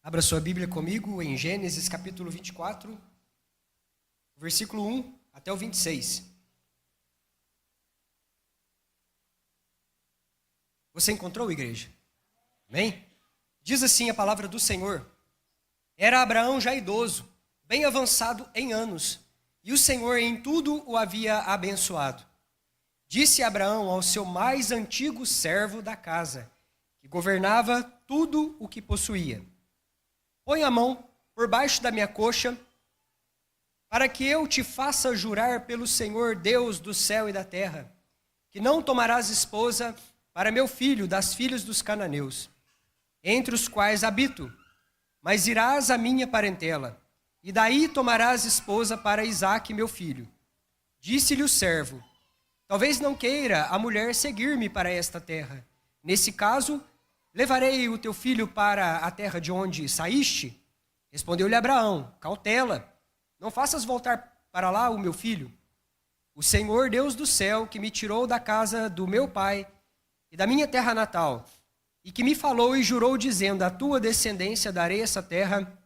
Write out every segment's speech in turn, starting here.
Abra sua Bíblia comigo em Gênesis capítulo 24, versículo 1 até o 26. Você encontrou, igreja? Amém? Diz assim a palavra do Senhor: Era Abraão já idoso, bem avançado em anos, e o Senhor em tudo o havia abençoado. Disse Abraão ao seu mais antigo servo da casa, que governava tudo o que possuía: Põe a mão por baixo da minha coxa, para que eu te faça jurar pelo Senhor Deus do céu e da terra, que não tomarás esposa para meu filho das filhas dos cananeus, entre os quais habito, mas irás à minha parentela, e daí tomarás esposa para Isaque, meu filho. Disse-lhe o servo: Talvez não queira a mulher seguir-me para esta terra. Nesse caso, levarei o teu filho para a terra de onde saíste? Respondeu-lhe Abraão: Cautela, não faças voltar para lá o meu filho. O Senhor Deus do céu, que me tirou da casa do meu pai e da minha terra natal, e que me falou e jurou, dizendo: A tua descendência darei essa terra,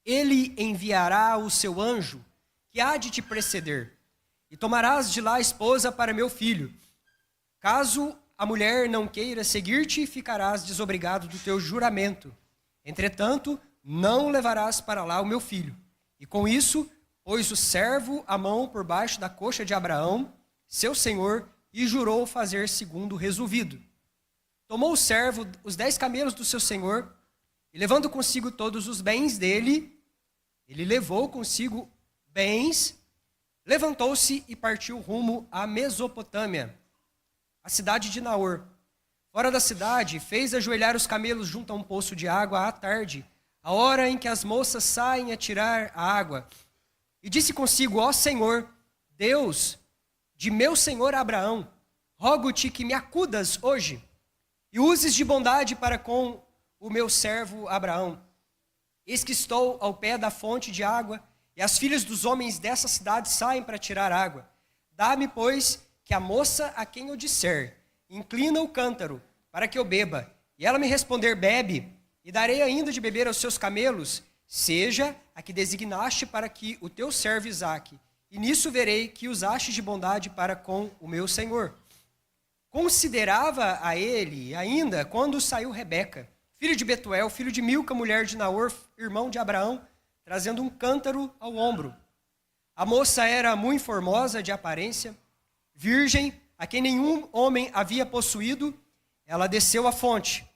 ele enviará o seu anjo, que há de te preceder, e tomarás de lá esposa para meu filho. Caso a mulher não queira seguir-te, ficarás desobrigado do teu juramento. Entretanto, não levarás para lá o meu filho. E com isso, pôs o servo a mão por baixo da coxa de Abraão, seu senhor, e jurou fazer segundo o resolvido. Tomou o servo os 10 camelos do seu senhor, e levando consigo todos os bens dele, ele levou consigo bens, levantou-se e partiu rumo à Mesopotâmia, a cidade de Naor. Fora da cidade, fez ajoelhar os camelos junto a um poço de água à tarde, a hora em que as moças saem a tirar a água. E disse consigo: Ó Senhor, Deus de meu senhor Abraão, rogo-te que me acudas hoje, e uses de bondade para com o meu servo Abraão. Eis que estou ao pé da fonte de água, e as filhas dos homens dessa cidade saem para tirar água. Dá-me, pois, que a moça a quem eu disser: Inclina o cântaro, para que eu beba. E ela me responder: Bebe, e darei ainda de beber aos seus camelos, seja a que designaste para que o teu servo Isaque, e nisso verei que usaste de bondade para com o meu senhor. Considerava a ele ainda quando saiu Rebeca, filho de Betuel, filho de Milca, mulher de Naor, irmão de Abraão, trazendo um cântaro ao ombro. A moça era muito formosa de aparência, virgem, a quem nenhum homem havia possuído. Ela desceu à fonte.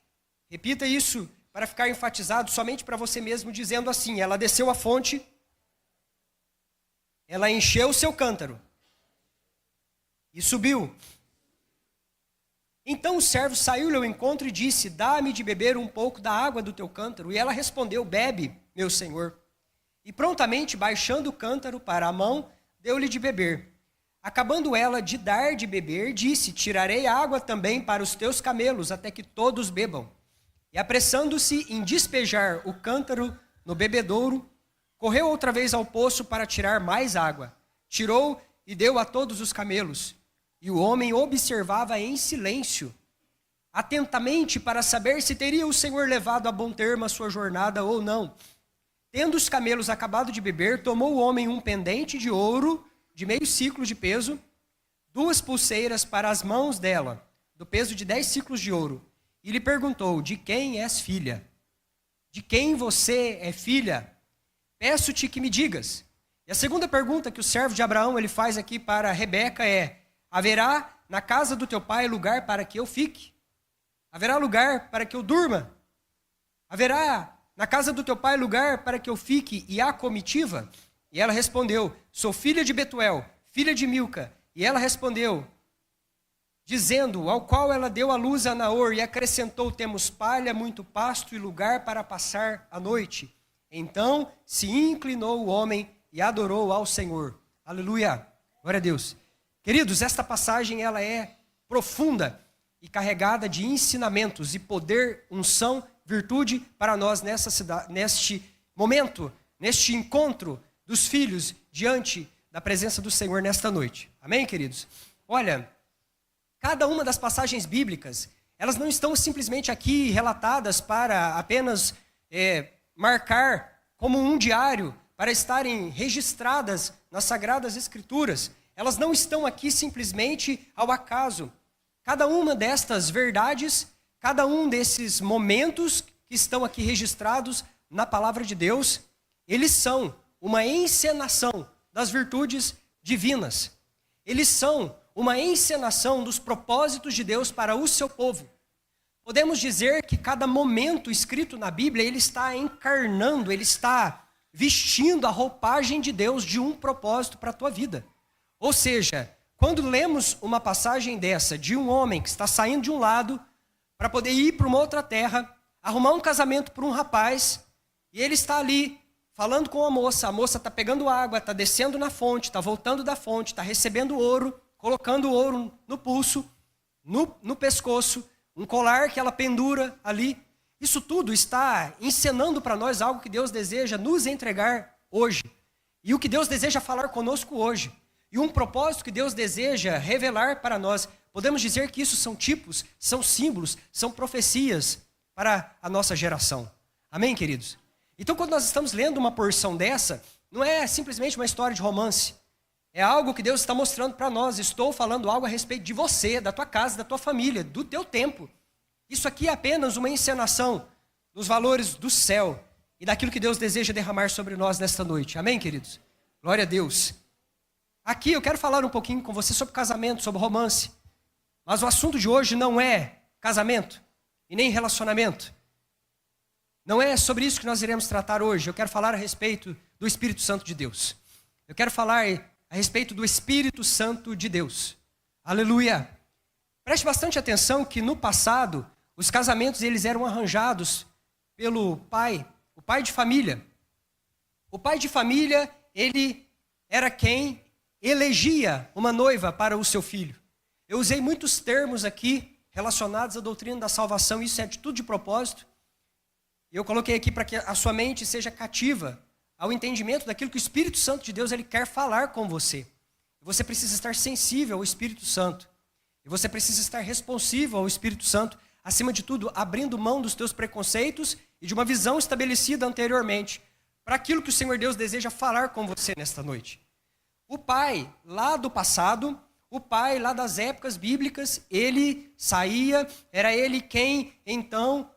Repita isso para ficar enfatizado somente para você mesmo, dizendo assim: ela desceu à fonte, ela encheu o seu cântaro e subiu. Então o servo saiu-lhe ao encontro e disse: Dá-me de beber um pouco da água do teu cântaro. E ela respondeu: Bebe, meu senhor. E prontamente, baixando o cântaro para a mão, deu-lhe de beber. Acabando ela de dar de beber, disse: Tirarei água também para os teus camelos, até que todos bebam. E apressando-se em despejar o cântaro no bebedouro, correu outra vez ao poço para tirar mais água. Tirou e deu a todos os camelos. E o homem observava em silêncio, atentamente, para saber se teria o Senhor levado a bom termo a sua jornada ou não. Tendo os camelos acabado de beber, tomou o homem um pendente de ouro de meio ciclo de peso, 2 pulseiras para as mãos dela, do peso de 10 ciclos de ouro, e lhe perguntou: De quem és filha? De quem você é filha? Peço-te que me digas. E a segunda pergunta que o servo de Abraão ele faz aqui para Rebeca é: Haverá na casa do teu pai lugar para que eu fique? Haverá lugar para que eu durma? Haverá na casa do teu pai lugar para que eu fique e há comitiva? E ela respondeu: Sou filha de Betuel, filha de Milca. E ela respondeu, dizendo: Ao qual ela deu a luz a Naor, e acrescentou: Temos palha, muito pasto e lugar para passar a noite. Então se inclinou o homem e adorou ao Senhor. Aleluia. Glória a Deus. Queridos, esta passagem ela é profunda e carregada de ensinamentos e poder, unção, virtude para nós neste momento, neste encontro dos filhos diante da presença do Senhor nesta noite. Amém, queridos? Olha, cada uma das passagens bíblicas, elas não estão simplesmente aqui relatadas para apenas marcar como um diário para estarem registradas nas Sagradas Escrituras. Elas não estão aqui simplesmente ao acaso. Cada uma destas verdades, cada um desses momentos que estão aqui registrados na palavra de Deus, eles são uma encenação das virtudes divinas. Eles são uma encenação dos propósitos de Deus para o seu povo. Podemos dizer que cada momento escrito na Bíblia, ele está encarnando, ele está vestindo a roupagem de Deus de um propósito para a tua vida. Ou seja, quando lemos uma passagem dessa, de um homem que está saindo de um lado para poder ir para uma outra terra, arrumar um casamento para um rapaz, e ele está ali falando com a moça está pegando água, está descendo na fonte, está voltando da fonte, está recebendo ouro, colocando ouro no pulso, no pescoço, um colar que ela pendura ali. Isso tudo está encenando para nós algo que Deus deseja nos entregar hoje. E o que Deus deseja falar conosco hoje. E um propósito que Deus deseja revelar para nós. Podemos dizer que isso são tipos, são símbolos, são profecias para a nossa geração. Amém, queridos? Então, quando nós estamos lendo uma porção dessa, não é simplesmente uma história de romance. É algo que Deus está mostrando para nós. Estou falando algo a respeito de você, da tua casa, da tua família, do teu tempo. Isso aqui é apenas uma encenação dos valores do céu e daquilo que Deus deseja derramar sobre nós nesta noite. Amém, queridos? Glória a Deus. Aqui eu quero falar um pouquinho com você sobre casamento, sobre romance. Mas o assunto de hoje não é casamento e nem relacionamento. Não é sobre isso que nós iremos tratar hoje. Eu quero falar a respeito do Espírito Santo de Deus. Eu quero falar a respeito do Espírito Santo de Deus. Aleluia! Preste bastante atenção que no passado, os casamentos eles eram arranjados pelo pai, o pai de família. O pai de família, ele era quem elegia uma noiva para o seu filho. Eu usei muitos termos aqui relacionados à doutrina da salvação, isso é atitude de propósito. Eu coloquei aqui para que a sua mente seja cativa ao entendimento daquilo que o Espírito Santo de Deus ele quer falar com você. Você precisa estar sensível ao Espírito Santo. E você precisa estar responsivo ao Espírito Santo, acima de tudo, abrindo mão dos teus preconceitos e de uma visão estabelecida anteriormente, para aquilo que o Senhor Deus deseja falar com você nesta noite. O pai lá do passado, o pai lá das épocas bíblicas, ele saía, era ele quem então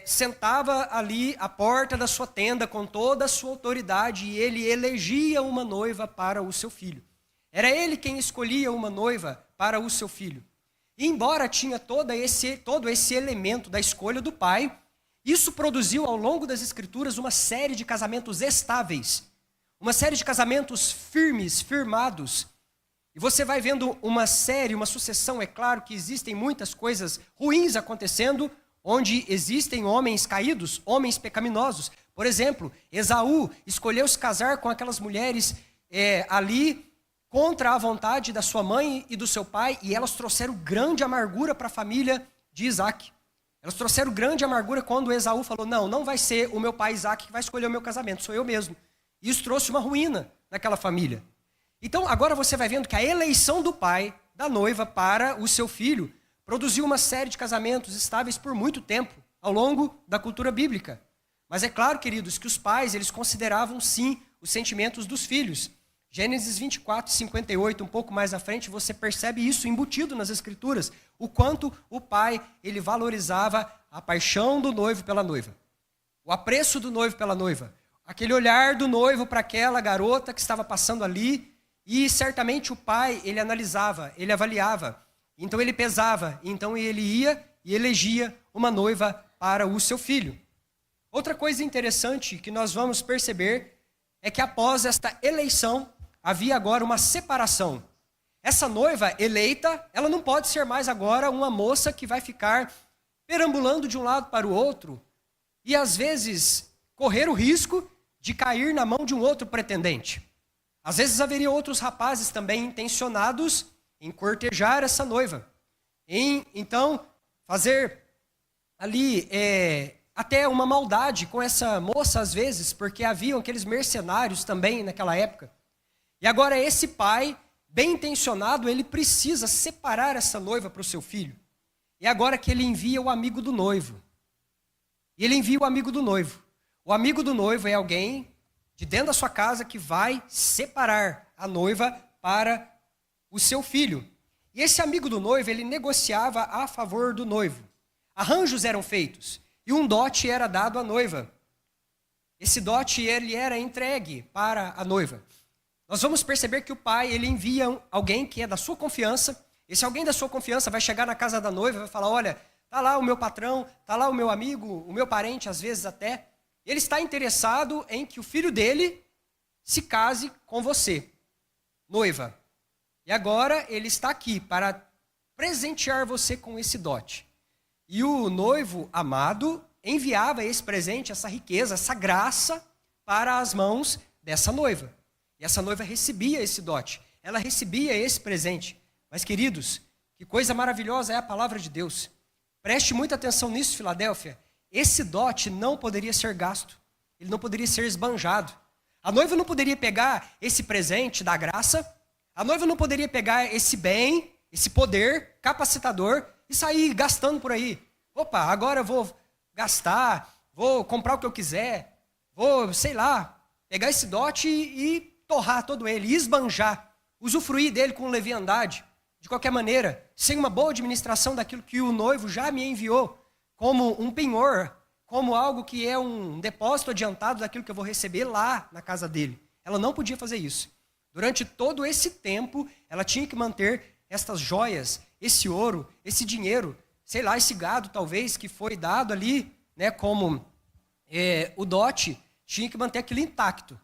sentava ali à porta da sua tenda com toda a sua autoridade e ele elegia uma noiva para o seu filho. Era ele quem escolhia uma noiva para o seu filho. E embora tinha todo esse elemento da escolha do pai, isso produziu ao longo das Escrituras uma série de casamentos estáveis, uma série de casamentos firmes, firmados. E você vai vendo uma sucessão, é claro que existem muitas coisas ruins acontecendo, onde existem homens caídos, homens pecaminosos. Por exemplo, Esaú escolheu se casar com aquelas mulheres ali contra a vontade da sua mãe e do seu pai, e elas trouxeram grande amargura para a família de Isaac. Elas trouxeram grande amargura quando Esaú falou, não vai ser o meu pai Isaac que vai escolher o meu casamento, sou eu mesmo. Isso trouxe uma ruína naquela família. Então, agora você vai vendo que a eleição do pai, da noiva, para o seu filho, produziu uma série de casamentos estáveis por muito tempo, ao longo da cultura bíblica. Mas é claro, queridos, que os pais, eles consideravam sim os sentimentos dos filhos. Gênesis 24, 58, um pouco mais à frente, você percebe isso embutido nas Escrituras, o quanto o pai, ele valorizava a paixão do noivo pela noiva, o apreço do noivo pela noiva, aquele olhar do noivo para aquela garota que estava passando ali, e certamente o pai, ele analisava, ele avaliava, então ele pesava, então ele ia e elegia uma noiva para o seu filho. Outra coisa interessante que nós vamos perceber é que após esta eleição, havia agora uma separação. Essa noiva eleita, ela não pode ser mais agora uma moça que vai ficar perambulando de um lado para o outro e às vezes correr o risco de cair na mão de um outro pretendente. Às vezes haveria outros rapazes também intencionados em cortejar essa noiva, em então fazer ali até uma maldade com essa moça às vezes, porque haviam aqueles mercenários também naquela época. E agora esse pai, bem intencionado, ele precisa separar essa noiva para o seu filho. E agora que ele envia o amigo do noivo. E ele envia o amigo do noivo. O amigo do noivo é alguém de dentro da sua casa que vai separar a noiva para o seu filho. E esse amigo do noivo, ele negociava a favor do noivo. Arranjos eram feitos e um dote era dado à noiva. Esse dote, ele era entregue para a noiva. Nós vamos perceber que o pai, ele envia alguém que é da sua confiança. Esse alguém da sua confiança vai chegar na casa da noiva e vai falar, olha, está lá o meu patrão, está lá o meu amigo, o meu parente, às vezes até. Ele está interessado em que o filho dele se case com você, noiva. E agora ele está aqui para presentear você com esse dote. E o noivo amado enviava esse presente, essa riqueza, essa graça para as mãos dessa noiva. E essa noiva recebia esse dote, ela recebia esse presente. Mas, queridos, que coisa maravilhosa é a palavra de Deus. Preste muita atenção nisso, Filadélfia. Esse dote não poderia ser gasto, ele não poderia ser esbanjado. A noiva não poderia pegar esse presente da graça, a noiva não poderia pegar esse bem, esse poder capacitador e sair gastando por aí. Opa, agora eu vou gastar, vou comprar o que eu quiser, vou, sei lá, pegar esse dote e torrar todo ele, esbanjar, usufruir dele com leviandade, de qualquer maneira, sem uma boa administração daquilo que o noivo já me enviou, como um penhor, como algo que é um depósito adiantado daquilo que eu vou receber lá na casa dele. Ela não podia fazer isso. Durante todo esse tempo, ela tinha que manter estas joias, esse ouro, esse dinheiro, sei lá, esse gado talvez que foi dado ali, né, como o dote, tinha que manter aquilo intacto.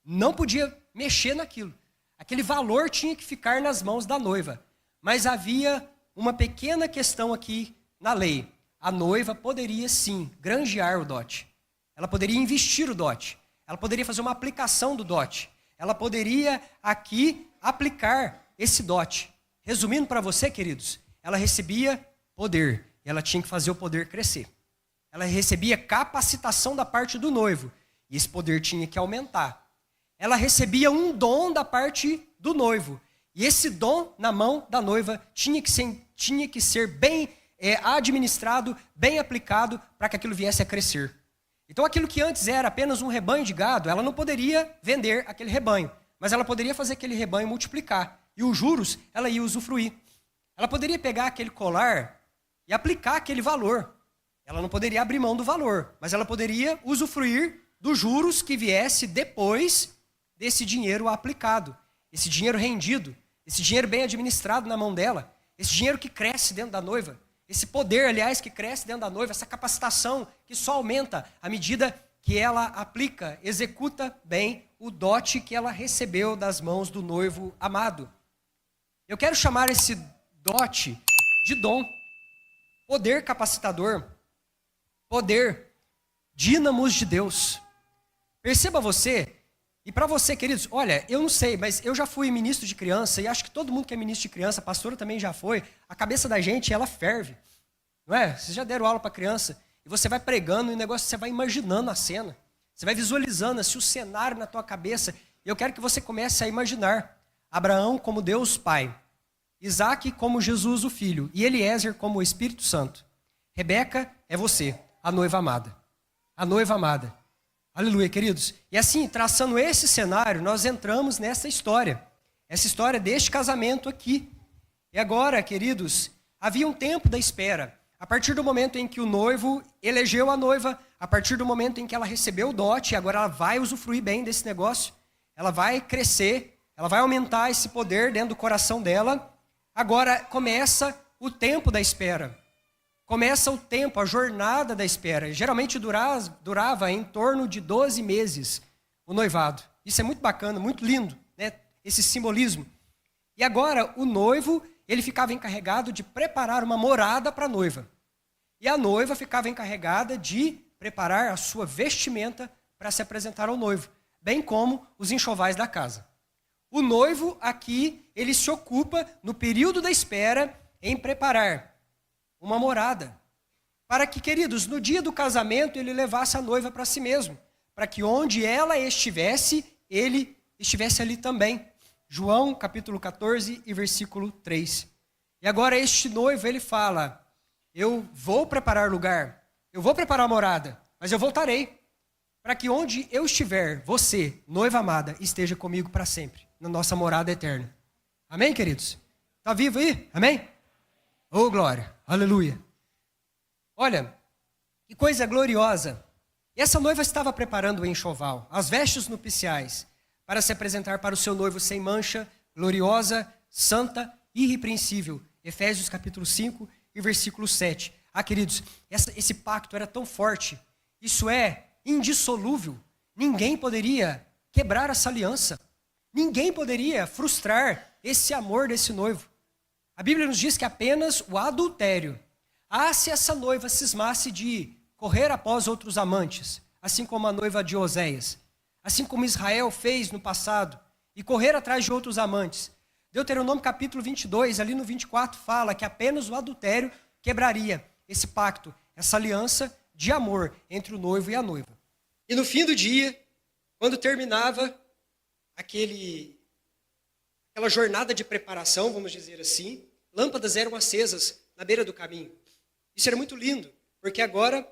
Não podia mexer naquilo. Aquele valor tinha que ficar nas mãos da noiva. Mas havia uma pequena questão aqui na lei. A noiva poderia sim granjear o dote. Ela poderia investir o dote. Ela poderia fazer uma aplicação do dote. Ela poderia aqui aplicar esse dote. Resumindo para você, queridos, ela recebia poder. E ela tinha que fazer o poder crescer. Ela recebia capacitação da parte do noivo. E esse poder tinha que aumentar. Ela recebia um dom da parte do noivo. E esse dom na mão da noiva tinha que ser bem administrado, bem aplicado, para que aquilo viesse a crescer. Então aquilo que antes era apenas um rebanho de gado, ela não poderia vender aquele rebanho, mas ela poderia fazer aquele rebanho multiplicar. E os juros, ela ia usufruir. Ela poderia pegar aquele colar e aplicar aquele valor. Ela não poderia abrir mão do valor, mas ela poderia usufruir dos juros que viesse depois desse dinheiro aplicado, esse dinheiro rendido, esse dinheiro bem administrado na mão dela, esse dinheiro que cresce dentro da noiva, esse poder, aliás, que cresce dentro da noiva, essa capacitação que só aumenta à medida que ela aplica, executa bem o dote que ela recebeu das mãos do noivo amado. Eu quero chamar esse dote de dom, poder capacitador, poder, dínamos de Deus. Perceba você. E para você, queridos, olha, eu não sei, mas eu já fui ministro de criança, e acho que todo mundo que é ministro de criança, a pastora também já foi, a cabeça da gente, ela ferve, não é? Vocês já deram aula para criança, e você vai pregando, e o negócio, você vai imaginando a cena, você vai visualizando assim, o cenário na tua cabeça, e eu quero que você comece a imaginar Abraão como Deus Pai, Isaac como Jesus o Filho, e Eliezer como o Espírito Santo. Rebeca é você, a noiva amada. A noiva amada. Aleluia, queridos. E assim, traçando esse cenário, nós entramos nessa história. Essa história deste casamento aqui. E agora, queridos, havia um tempo da espera. A partir do momento em que o noivo elegeu a noiva, a partir do momento em que ela recebeu o dote, agora ela vai usufruir bem desse negócio, ela vai crescer, ela vai aumentar esse poder dentro do coração dela. Agora começa o tempo da espera. Começa o tempo, a jornada da espera. Geralmente durava em torno de 12 meses o noivado. Isso é muito bacana, muito lindo, né? Esse simbolismo. E agora o noivo, ele ficava encarregado de preparar uma morada para a noiva. E a noiva ficava encarregada de preparar a sua vestimenta para se apresentar ao noivo, bem como os enxovais da casa. O noivo aqui, ele se ocupa no período da espera em preparar uma morada, para que, queridos, no dia do casamento ele levasse a noiva para si mesmo, para que onde ela estivesse, ele estivesse ali também. João capítulo 14 e versículo 3. E agora este noivo, ele fala, eu vou preparar lugar, eu vou preparar a morada, mas eu voltarei. para que onde eu estiver, você, noiva amada, esteja comigo para sempre, na nossa morada eterna. Amém, queridos? Está vivo aí? Amém? Oh, glória. Aleluia. Olha, que coisa gloriosa. Essa noiva estava preparando o enxoval, as vestes nupciais, para se apresentar para o seu noivo sem mancha, gloriosa, santa e irrepreensível. Efésios capítulo 5 e versículo 7. Ah, queridos, esse pacto era tão forte, isso é indissolúvel. Ninguém poderia quebrar essa aliança. Ninguém poderia frustrar esse amor desse noivo. A Bíblia nos diz que apenas o adultério, se essa noiva cismasse de correr após outros amantes, assim como a noiva de Oséias, assim como Israel fez no passado, e correr atrás de outros amantes. Deuteronômio capítulo 22, ali no 24, fala que apenas o adultério quebraria esse pacto, essa aliança de amor entre o noivo e a noiva. E no fim do dia, quando terminava aquela jornada de preparação, vamos dizer assim, lâmpadas eram acesas na beira do caminho. Isso era muito lindo, porque agora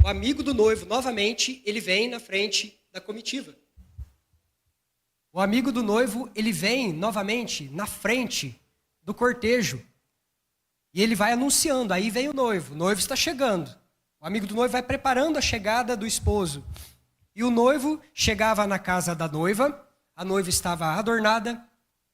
o amigo do noivo, novamente, ele vem na frente da comitiva. O amigo do noivo, ele vem novamente na frente do cortejo. E ele vai anunciando, aí vem o noivo está chegando. O amigo do noivo vai preparando a chegada do esposo. E o noivo chegava na casa da noiva, a noiva estava adornada,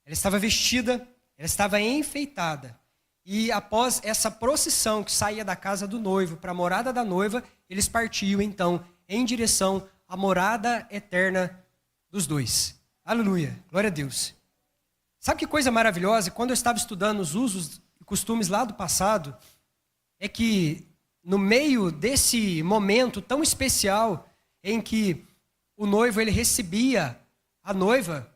ela estava vestida, ela estava enfeitada. E após essa procissão que saía da casa do noivo para a morada da noiva, eles partiam então em direção à morada eterna dos dois. Aleluia, glória a Deus. Sabe que coisa maravilhosa? Quando eu estava estudando os usos e costumes lá do passado, é que no meio desse momento tão especial em que o noivo ele recebia a noiva,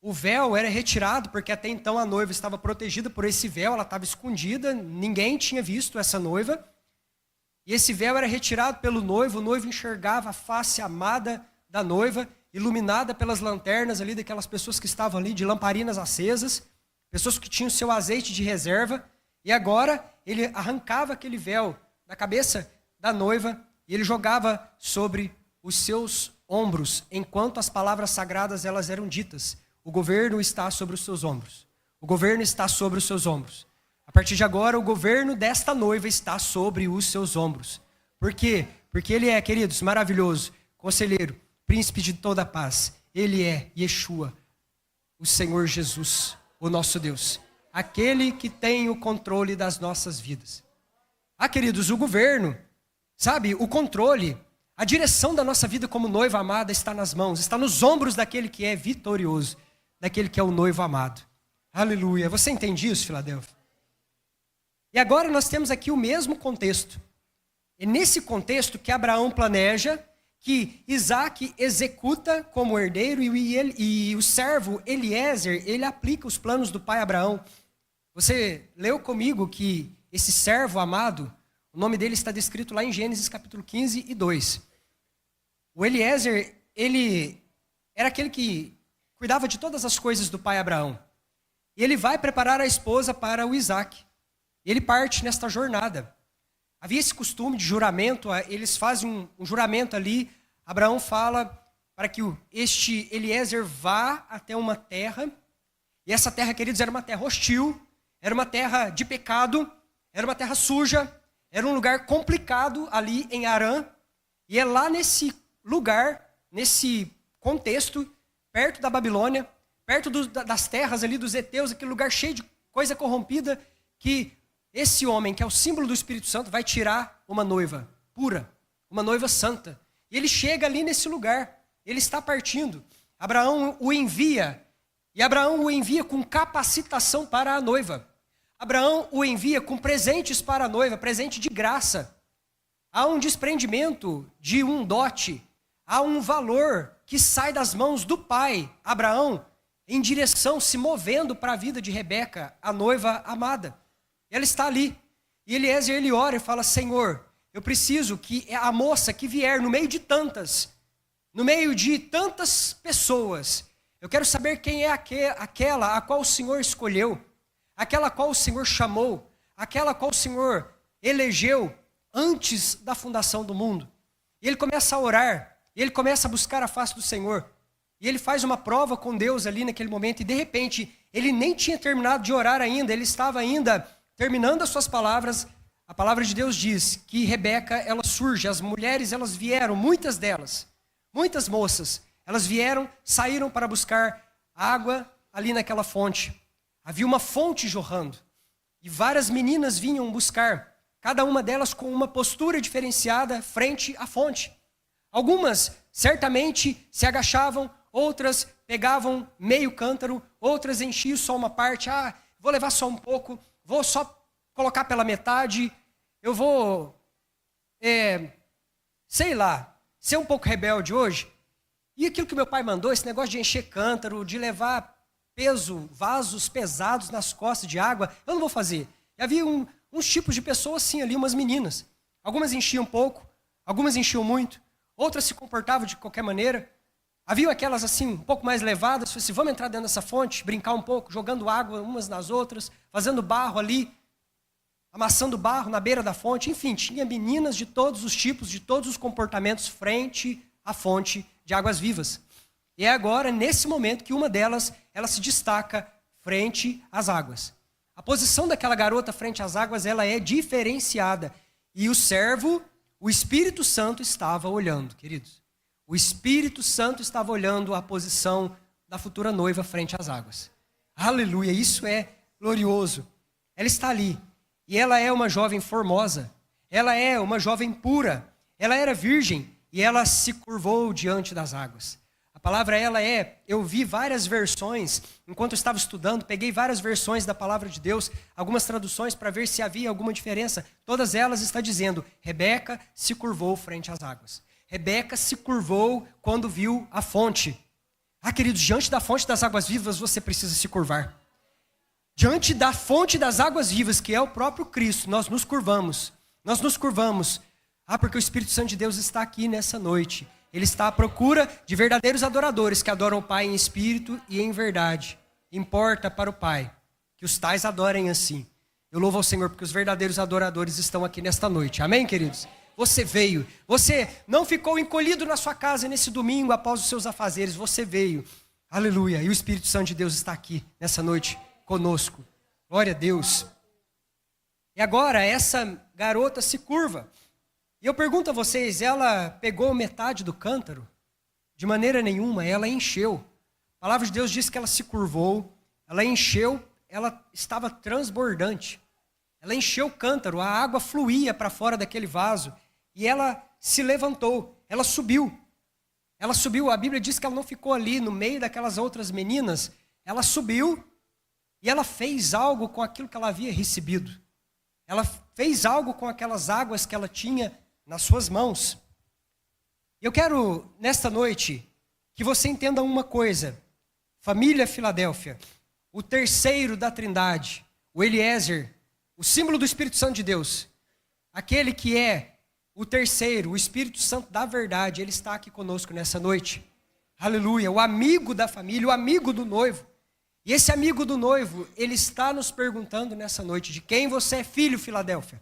o véu era retirado, porque até então a noiva estava protegida por esse véu, ela estava escondida, ninguém tinha visto essa noiva. E esse véu era retirado pelo noivo, o noivo enxergava a face amada da noiva, iluminada pelas lanternas ali daquelas pessoas que estavam ali, de lamparinas acesas, pessoas que tinham seu azeite de reserva. E agora ele arrancava aquele véu da cabeça da noiva e ele jogava sobre os seus ombros, enquanto as palavras sagradas elas eram ditas. O governo está sobre os seus ombros. O governo está sobre os seus ombros. A partir de agora, o governo desta noiva está sobre os seus ombros. Por quê? Porque ele é, queridos, maravilhoso, conselheiro, príncipe de toda a paz. Ele é Yeshua, o Senhor Jesus, o nosso Deus. Aquele que tem o controle das nossas vidas. Ah, queridos, o governo, sabe, o controle, a direção da nossa vida como noiva amada está nas mãos, está nos ombros daquele que é vitorioso, daquele que é o noivo amado. Aleluia. Você entende isso, Filadélfia? E agora nós temos aqui o mesmo contexto. É nesse contexto que Abraão planeja, que Isaac executa como herdeiro e o servo Eliezer, ele aplica os planos do pai Abraão. Você leu comigo que esse servo amado, o nome dele está descrito lá em Gênesis capítulo 15 e 2. O Eliezer, ele era aquele que cuidava de todas as coisas do pai Abraão. E ele vai preparar a esposa para o Isaac. Ele parte nesta jornada. Havia esse costume de juramento, eles fazem um juramento ali. Abraão fala para que este Eliezer vá até uma terra. E essa terra, queridos, era uma terra hostil, era uma terra de pecado, era uma terra suja, era um lugar complicado ali em Harã. E é lá nesse lugar, nesse contexto, perto da Babilônia, perto das terras ali dos heteus, aquele lugar cheio de coisa corrompida, que esse homem, que é o símbolo do Espírito Santo, vai tirar uma noiva pura, uma noiva santa. E ele chega ali nesse lugar, ele está partindo. Abraão o envia, e Abraão o envia com capacitação para a noiva. Abraão o envia com presentes para a noiva, presente de graça. Há um desprendimento de um dote, há um valor que sai das mãos do pai, Abraão, em direção, se movendo para a vida de Rebeca, a noiva amada. Ela está ali. E Eliezer, ele ora e fala: Senhor, eu preciso que a moça que vier no meio de tantas pessoas, eu quero saber quem é aquela a qual o Senhor escolheu, aquela a qual o Senhor chamou, aquela a qual o Senhor elegeu antes da fundação do mundo. E ele começa a orar, E ele começa a buscar a face do Senhor. E ele faz uma prova com Deus ali naquele momento. E de repente, ele nem tinha terminado de orar ainda. Ele estava ainda terminando as suas palavras. A palavra de Deus diz que Rebeca, ela surge. As mulheres, elas vieram, muitas delas. Muitas moças. Elas vieram, saíram para buscar água ali naquela fonte. Havia uma fonte jorrando. E várias meninas vinham buscar. Cada uma delas com uma postura diferenciada frente à fonte. Algumas, certamente, se agachavam. Outras pegavam meio cântaro, outras enchiam só uma parte. Vou levar só um pouco, vou só colocar pela metade. Eu vou, sei lá, ser um pouco rebelde hoje. E aquilo que meu pai mandou, esse negócio de encher cântaro, de levar vasos pesados nas costas de água, eu não vou fazer. E havia uns tipos de pessoas assim ali, umas meninas. Algumas enchiam pouco, algumas enchiam muito, outras se comportavam de qualquer maneira. Havia aquelas assim, um pouco mais levadas, assim, vamos entrar dentro dessa fonte, brincar um pouco, jogando água umas nas outras, fazendo barro ali, amassando barro na beira da fonte. Enfim, tinha meninas de todos os tipos, de todos os comportamentos frente à fonte de águas vivas. E é agora, nesse momento, que uma delas, ela se destaca frente às águas. A posição daquela garota frente às águas, ela é diferenciada. E o servo, o Espírito Santo, estava olhando, queridos. O Espírito Santo estava olhando a posição da futura noiva frente às águas. Aleluia, isso é glorioso. Ela está ali. E ela é uma jovem formosa. Ela é uma jovem pura. Ela era virgem e ela se curvou diante das águas. A palavra eu vi várias versões, enquanto eu estava estudando, peguei várias versões da palavra de Deus, algumas traduções para ver se havia alguma diferença. Todas elas estão dizendo, Rebeca se curvou frente às águas. Rebeca se curvou quando viu a fonte. Queridos, diante da fonte das águas vivas, você precisa se curvar. Diante da fonte das águas vivas, que é o próprio Cristo, nós nos curvamos. Nós nos curvamos. Porque o Espírito Santo de Deus está aqui nessa noite. Ele está à procura de verdadeiros adoradores que adoram o Pai em espírito e em verdade. Importa para o Pai que os tais adorem assim. Eu louvo ao Senhor porque os verdadeiros adoradores estão aqui nesta noite. Amém, queridos? Você veio, você não ficou encolhido na sua casa nesse domingo após os seus afazeres, você veio, aleluia, e o Espírito Santo de Deus está aqui nessa noite conosco, glória a Deus. E agora essa garota se curva, e eu pergunto a vocês, ela pegou metade do cântaro? De maneira nenhuma, ela encheu. A palavra de Deus diz que ela se curvou, ela encheu, ela estava transbordante, ela encheu o cântaro, a água fluía para fora daquele vaso, e ela se levantou, ela subiu, a Bíblia diz que ela não ficou ali no meio daquelas outras meninas, ela subiu e ela fez algo com aquilo que ela havia recebido, ela fez algo com aquelas águas que ela tinha nas suas mãos. Eu quero, nesta noite, que você entenda uma coisa, família Filadélfia, o terceiro da Trindade, o Eliezer, o símbolo do Espírito Santo de Deus, aquele que é o terceiro, o Espírito Santo da verdade, ele está aqui conosco nessa noite. Aleluia, o amigo da família, o amigo do noivo. E esse amigo do noivo, ele está nos perguntando nessa noite, de quem você é filho, Filadélfia?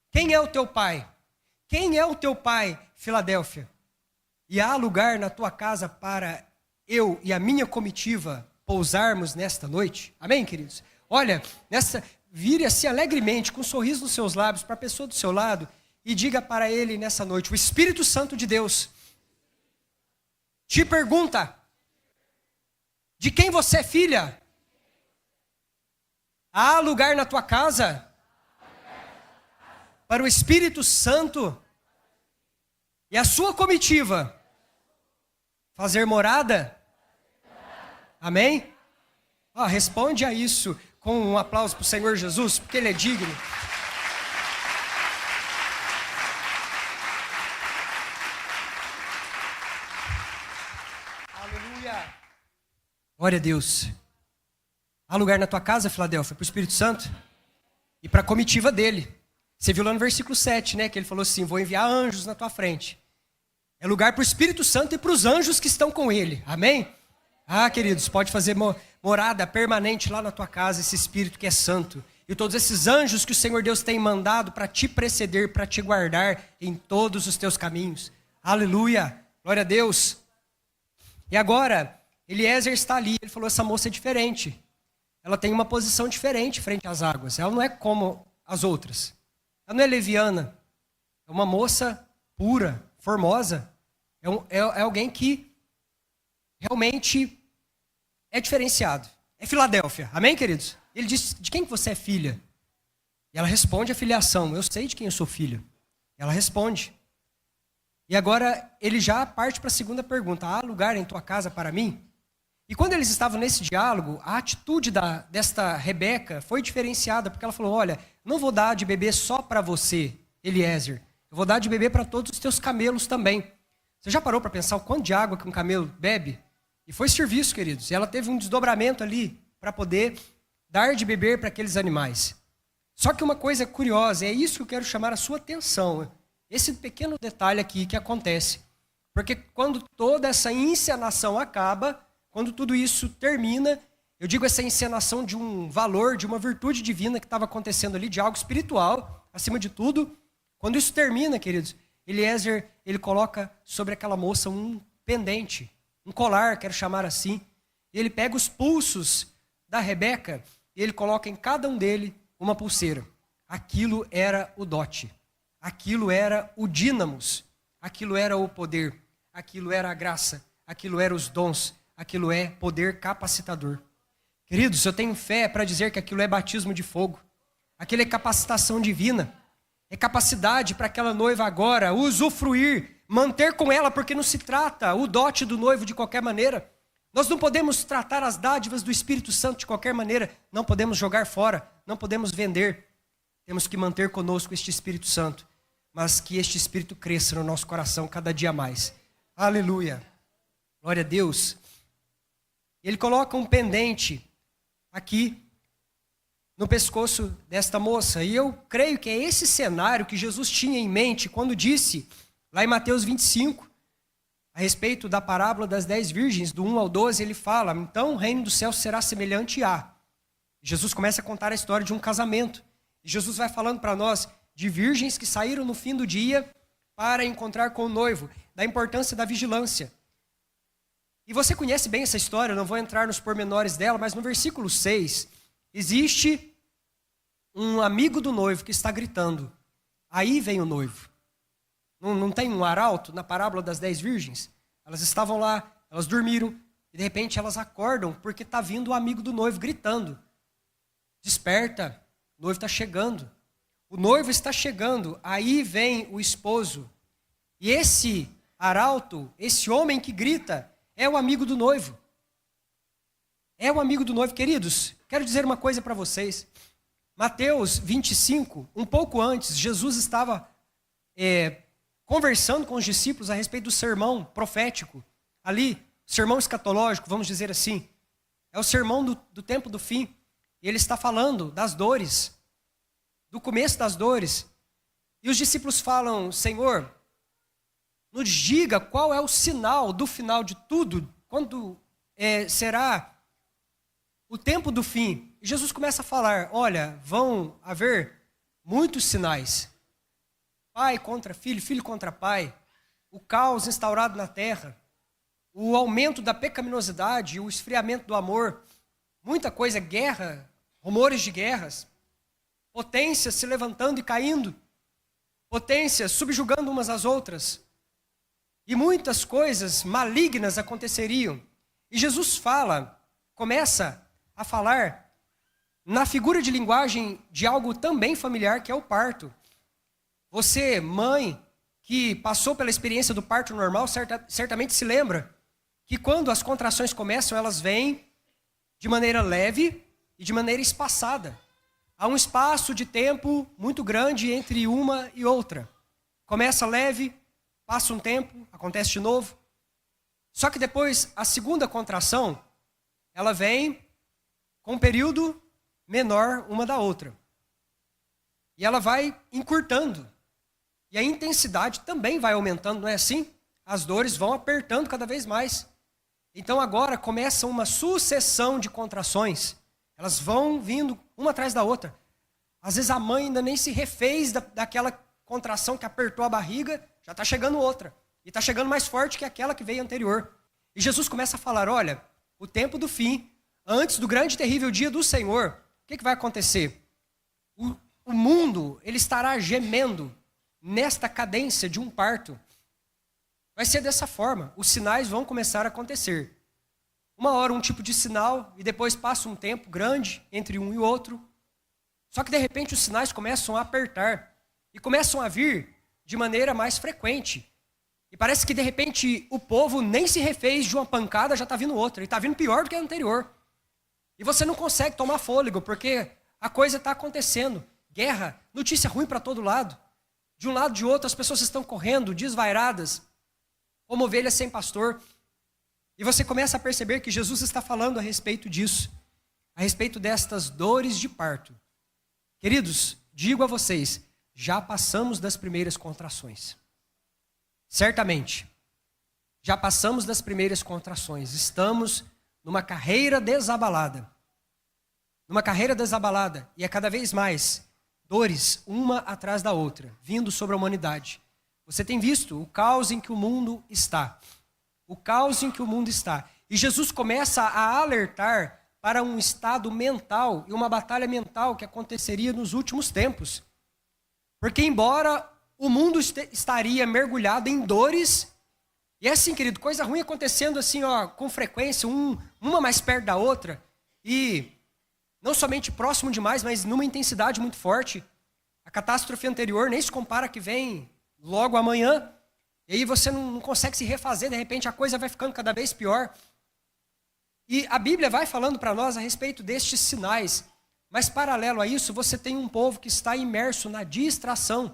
Quem é o teu pai? Quem é o teu pai, Filadélfia? E há lugar na tua casa para eu e a minha comitiva pousarmos nesta noite? Amém, queridos? Olha, vire assim alegremente, com um sorriso nos seus lábios, para a pessoa do seu lado, e diga para ele nessa noite, o Espírito Santo de Deus te pergunta, de quem você é filha? Há lugar na tua casa para o Espírito Santo e a sua comitiva fazer morada? Amém? Responde a isso com um aplauso para o Senhor Jesus, porque Ele é digno. Aleluia. Glória a Deus. Há lugar na tua casa, Filadélfia, para o Espírito Santo e para a comitiva dele. Você viu lá no versículo 7, né? Que ele falou assim, vou enviar anjos na tua frente. É lugar para o Espírito Santo e para os anjos que estão com ele. Amém? Queridos, pode fazer morada permanente lá na tua casa, esse Espírito que é santo. E todos esses anjos que o Senhor Deus tem mandado para te preceder, para te guardar em todos os teus caminhos. Aleluia! Glória a Deus. E agora, Eliezer está ali. Ele falou, essa moça é diferente. Ela tem uma posição diferente frente às águas. Ela não é como as outras. Ela não é leviana. É uma moça pura, formosa. É alguém que realmente é diferenciado. É Filadélfia. Amém, queridos? Ele diz, de quem você é filha? E ela responde a filiação. Eu sei de quem eu sou filho. Ela responde. E agora ele já parte para a segunda pergunta. Há lugar em tua casa para mim? E quando eles estavam nesse diálogo, a atitude desta Rebeca foi diferenciada, porque ela falou, olha, não vou dar de beber só para você, Eliezer. Eu vou dar de beber para todos os teus camelos também. Você já parou para pensar o quanto de água que um camelo bebe? E foi serviço, queridos. E ela teve um desdobramento ali para poder dar de beber para aqueles animais. Só que uma coisa curiosa, é isso que eu quero chamar a sua atenção. Esse pequeno detalhe aqui que acontece. Porque quando toda essa encenação acaba, quando tudo isso termina, eu digo essa encenação de um valor, de uma virtude divina que estava acontecendo ali, de algo espiritual, acima de tudo. Quando isso termina, queridos, Eliezer, ele coloca sobre aquela moça um pendente, um colar, quero chamar assim. E ele pega os pulsos da Rebeca e ele coloca em cada um dele uma pulseira. Aquilo era o dote. Aquilo era o dínamos. Aquilo era o poder. Aquilo era a graça. Aquilo era os dons. Aquilo é poder capacitador. Queridos, eu tenho fé para dizer que aquilo é batismo de fogo. Aquilo é capacitação divina. É capacidade para aquela noiva agora usufruir, manter com ela, porque não se trata o dote do noivo de qualquer maneira. Nós não podemos tratar as dádivas do Espírito Santo de qualquer maneira. Não podemos jogar fora, não podemos vender. Temos que manter conosco este Espírito Santo, mas que este Espírito cresça no nosso coração cada dia mais. Aleluia. Glória a Deus. Ele coloca um pendente aqui no pescoço desta moça. E eu creio que é esse cenário que Jesus tinha em mente quando disse, lá em Mateus 25, a respeito da parábola das 10 virgens, do 1 ao 12, ele fala, então o reino do céu será semelhante a... Jesus começa a contar a história de um casamento. E Jesus vai falando para nós de virgens que saíram no fim do dia para encontrar com o noivo, da importância da vigilância. E você conhece bem essa história, eu não vou entrar nos pormenores dela, mas no versículo 6, existe um amigo do noivo que está gritando, aí vem o noivo. Não tem um arauto na parábola das 10 virgens? Elas estavam lá, elas dormiram, e de repente elas acordam porque está vindo o amigo do noivo gritando. Desperta, o noivo está chegando. O noivo está chegando, aí vem o esposo. E esse arauto, esse homem que grita, é o amigo do noivo. É o amigo do noivo. Queridos, quero dizer uma coisa para vocês. Mateus 25, um pouco antes, Jesus estava conversando com os discípulos a respeito do sermão profético. Ali, sermão escatológico, vamos dizer assim. É o sermão do tempo do fim. E ele está falando das dores, do começo das dores. E os discípulos falam, Senhor, nos diga qual é o sinal do final de tudo, quando será o tempo do fim. E Jesus começa a falar, olha, vão haver muitos sinais. Pai contra filho, filho contra pai, o caos instaurado na terra, o aumento da pecaminosidade, o esfriamento do amor, muita coisa, guerra, rumores de guerras, potências se levantando e caindo, potências subjugando umas às outras, e muitas coisas malignas aconteceriam. E Jesus começa a falar na figura de linguagem de algo também familiar, que é o parto. Você, mãe, que passou pela experiência do parto normal, certamente se lembra que quando as contrações começam, elas vêm de maneira leve e de maneira espaçada. Há um espaço de tempo muito grande entre uma e outra. Começa leve, passa um tempo, acontece de novo. Só que depois, a segunda contração, ela vem com um período menor uma da outra. E ela vai encurtando. E a intensidade também vai aumentando, não é assim? As dores vão apertando cada vez mais. Então agora começa uma sucessão de contrações. Elas vão vindo uma atrás da outra. Às vezes a mãe ainda nem se refez daquela contração que apertou a barriga, já está chegando outra. E está chegando mais forte que aquela que veio anterior. E Jesus começa a falar, olha, o tempo do fim, antes do grande e terrível dia do Senhor, o que vai acontecer? O mundo, ele estará gemendo nesta cadência de um parto. Vai ser dessa forma, os sinais vão começar a acontecer. Uma hora um tipo de sinal e depois passa um tempo grande entre um e outro. Só que de repente os sinais começam a apertar e começam a vir de maneira mais frequente. E parece que de repente o povo nem se refez de uma pancada, já está vindo outra. E está vindo pior do que a anterior. E você não consegue tomar fôlego porque a coisa está acontecendo. Guerra, notícia ruim para todo lado. De um lado e de outro as pessoas estão correndo, desvairadas, como ovelhas sem pastor. E você começa a perceber que Jesus está falando a respeito disso, a respeito destas dores de parto. Queridos, digo a vocês, já passamos das primeiras contrações. Certamente, já passamos das primeiras contrações. Estamos numa carreira desabalada. Numa carreira desabalada, e é cada vez mais dores, uma atrás da outra, vindo sobre a humanidade. Você tem visto o caos em que o mundo está. O caos em que o mundo está. E Jesus começa a alertar para um estado mental e uma batalha mental que aconteceria nos últimos tempos. Porque embora o mundo estaria mergulhado em dores, e é assim, querido, coisa ruim acontecendo assim, ó, com frequência, uma mais perto da outra, e não somente próximo demais, mas numa intensidade muito forte. A catástrofe anterior nem se compara a que vem logo amanhã. E aí você não consegue se refazer, de repente a coisa vai ficando cada vez pior. E a Bíblia vai falando para nós a respeito destes sinais. Mas paralelo a isso, você tem um povo que está imerso na distração.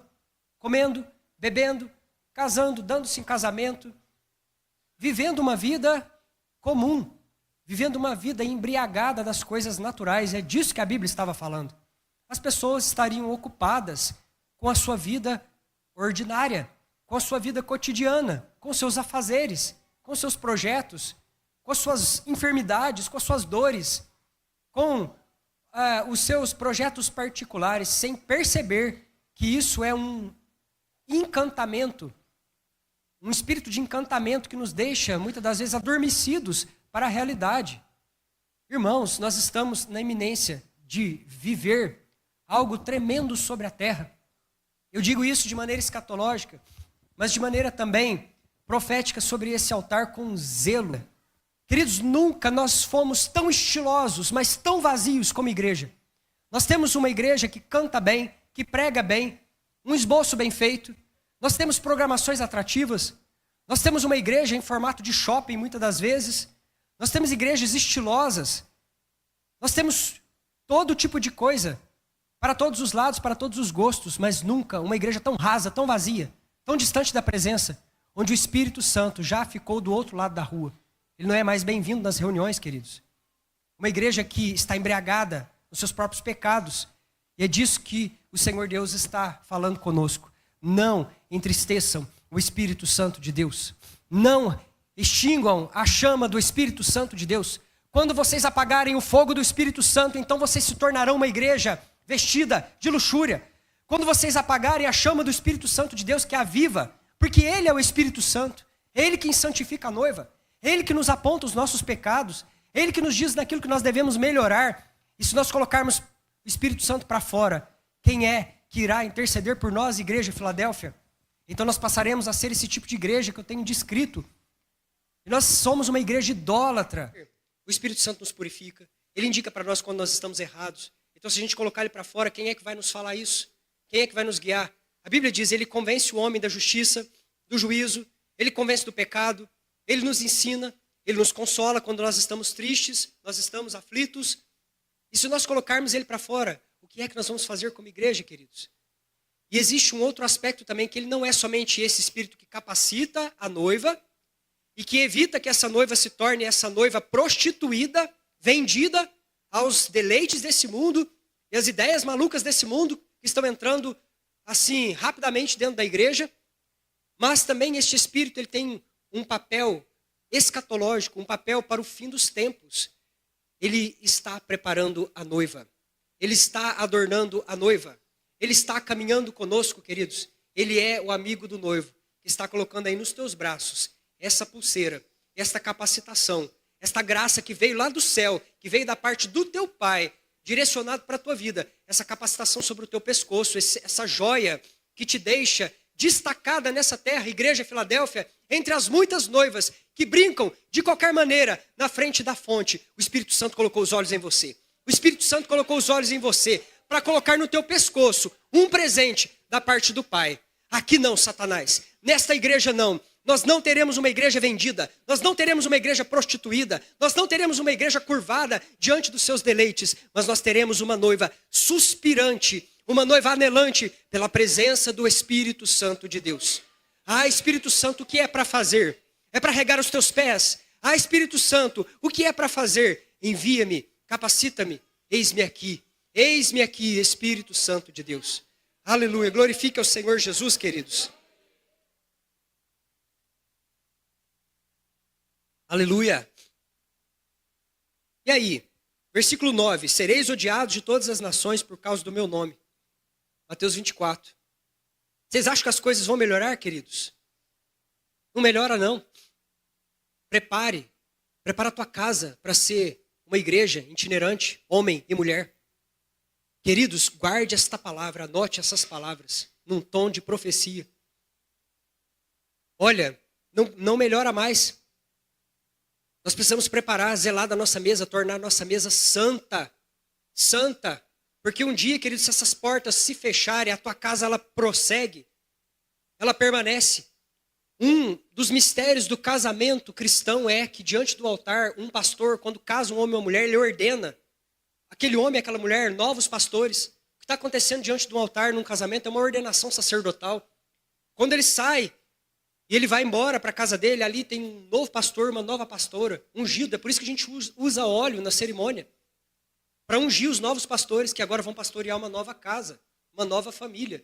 Comendo, bebendo, casando, dando-se em casamento. Vivendo uma vida comum. Vivendo uma vida embriagada das coisas naturais. É disso que a Bíblia estava falando. As pessoas estariam ocupadas com a sua vida ordinária, com a sua vida cotidiana, com seus afazeres, com seus projetos, com as suas enfermidades, com as suas dores, com os seus projetos particulares, sem perceber que isso é um encantamento, um espírito de encantamento que nos deixa, muitas das vezes, adormecidos para a realidade. Irmãos, nós estamos na iminência de viver algo tremendo sobre a terra. Eu digo isso de maneira escatológica, mas de maneira também profética sobre esse altar com zelo. Queridos, nunca nós fomos tão estilosos, mas tão vazios como igreja. Nós temos uma igreja que canta bem, que prega bem, um esboço bem feito. Nós temos programações atrativas. Nós temos uma igreja em formato de shopping, muitas das vezes. Nós temos igrejas estilosas. Nós temos todo tipo de coisa, para todos os lados, para todos os gostos, mas nunca uma igreja tão rasa, tão vazia, tão distante da presença, onde o Espírito Santo já ficou do outro lado da rua. Ele não é mais bem-vindo nas reuniões, queridos. Uma igreja que está embriagada nos seus próprios pecados. E é disso que o Senhor Deus está falando conosco. Não entristeçam o Espírito Santo de Deus. Não extinguam a chama do Espírito Santo de Deus. Quando vocês apagarem o fogo do Espírito Santo, então vocês se tornarão uma igreja vestida de luxúria. Quando vocês apagarem a chama do Espírito Santo de Deus, que aviva, porque Ele é o Espírito Santo, é Ele quem santifica a noiva, é Ele que nos aponta os nossos pecados, é Ele que nos diz naquilo que nós devemos melhorar. E se nós colocarmos o Espírito Santo para fora, quem é que irá interceder por nós, Igreja Filadélfia? Então nós passaremos a ser esse tipo de igreja que eu tenho descrito. E nós somos uma igreja idólatra. O Espírito Santo nos purifica, Ele indica para nós quando nós estamos errados. Então se a gente colocar Ele para fora, quem é que vai nos falar isso? Quem é que vai nos guiar? A Bíblia diz, Ele convence o homem da justiça, do juízo, Ele convence do pecado, Ele nos ensina, Ele nos consola quando nós estamos tristes, nós estamos aflitos. E se nós colocarmos Ele para fora, o que é que nós vamos fazer como igreja, queridos? E existe um outro aspecto também, que Ele não é somente esse Espírito que capacita a noiva e que evita que essa noiva se torne essa noiva prostituída, vendida aos deleites desse mundo e às ideias malucas desse mundo que estão entrando assim rapidamente dentro da igreja. Mas também este Espírito, ele tem um papel escatológico, um papel para o fim dos tempos. Ele está preparando a noiva. Ele está adornando a noiva. Ele está caminhando conosco, queridos. Ele é o amigo do noivo, que está colocando aí nos teus braços essa pulseira, esta capacitação, esta graça que veio lá do céu, que veio da parte do teu Pai, direcionado para a tua vida, essa capacitação sobre o teu pescoço, essa joia que te deixa destacada nessa terra, Igreja Filadélfia, entre as muitas noivas que brincam de qualquer maneira na frente da fonte. O Espírito Santo colocou os olhos em você. O Espírito Santo colocou os olhos em você para colocar no teu pescoço um presente da parte do Pai. Aqui não, Satanás. Nesta igreja não. Nós não teremos uma igreja vendida. Nós não teremos uma igreja prostituída. Nós não teremos uma igreja curvada diante dos seus deleites. Mas nós teremos uma noiva suspirante, uma noiva anelante pela presença do Espírito Santo de Deus. Ah, Espírito Santo, o que é para fazer? É para regar os teus pés. Ah, Espírito Santo, o que é para fazer? Envia-me, capacita-me, eis-me aqui, Espírito Santo de Deus. Aleluia, glorifique ao Senhor Jesus, queridos. Aleluia. E aí, versículo 9, sereis odiados de todas as nações por causa do meu nome. Mateus 24. Vocês acham que as coisas vão melhorar, queridos? Não melhora, não. Prepara a tua casa para ser uma igreja itinerante, homem e mulher. Queridos, guarde esta palavra, anote essas palavras, num tom de profecia. Olha, não melhora mais. Nós precisamos preparar, zelar da nossa mesa, tornar a nossa mesa santa. Santa. Porque um dia, queridos, se essas portas se fecharem, a tua casa ela prossegue, ela permanece. Um dos mistérios do casamento cristão é que diante do altar, um pastor, quando casa um homem ou uma mulher, ele ordena aquele homem e aquela mulher, novos pastores. O que está acontecendo diante de um altar num casamento é uma ordenação sacerdotal. Quando ele sai e ele vai embora para a casa dele, ali tem um novo pastor, uma nova pastora, ungido. É por isso que a gente usa óleo na cerimônia. Para ungir os novos pastores que agora vão pastorear uma nova casa, uma nova família.